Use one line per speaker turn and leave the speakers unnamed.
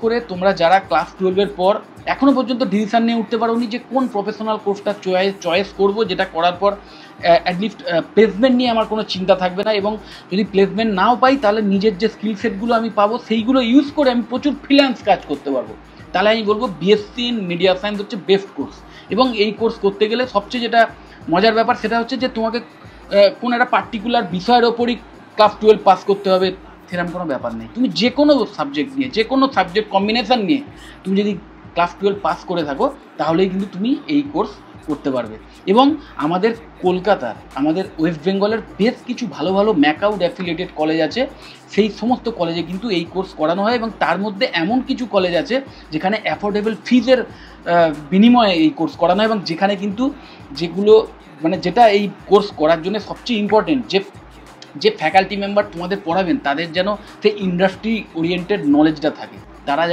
করে তোমরা যারা ক্লাস 12-এর পর এখনও পর্যন্ত ডিসিশান নিয়ে উঠতে পারোনি যে কোন প্রফেশনাল কোর্সটা চয়েস করব, যেটা করার পর অ্যাটলিস্ট প্লেসমেন্ট নিয়ে আমার কোনো চিন্তা থাকবে না, এবং যদি প্লেসমেন্ট নাও পাই তাহলে নিজের যে স্কিল সেটগুলো আমি পাবো সেইগুলো ইউজ করে আমি প্রচুর ফ্রিল্যান্স কাজ করতে পারবো, তাহলে আমি বলবো বিএসসি ইন মিডিয়া সায়েন্স হচ্ছে বেস্ট কোর্স। এবং এই কোর্স করতে গেলে সবচেয়ে যেটা মজার ব্যাপার সেটা হচ্ছে যে তোমাকে কোনো একটা পার্টিকুলার বিষয়ের ওপরই ক্লাস 12 পাস করতে হবে সেরকম কোনো ব্যাপার নেই। তুমি যে কোনো সাবজেক্ট নিয়ে, যে কোনো সাবজেক্ট কম্বিনেশান নিয়ে তুমি যদি ক্লাস 12 পাস করে থাকো তাহলেই কিন্তু তুমি এই কোর্স করতে পারবে। এবং আমাদের কলকাতার, আমাদের ওয়েস্ট বেঙ্গলের বেশ কিছু ভালো ভালো ম্যাকআউট অ্যাফিলিয়েটেড কলেজ আছে, সেই সমস্ত কলেজে কিন্তু এই কোর্স করানো হয়, এবং তার মধ্যে এমন কিছু কলেজ আছে যেখানে অ্যাফোর্ডেবল ফিজের বিনিময়ে এই কোর্স করানো হয়, এবং যেখানে কিন্তু যেগুলো মানে যেটা এই কোর্স করার জন্য সবচেয়ে ইম্পর্টেন্ট যে ফ্যাকাল্টি মেম্বার তোমাদের পড়াবেন তাদের যেন সেই ইন্ডাস্ট্রি ওরিয়েন্টেড নলেজটা থাকে, তারা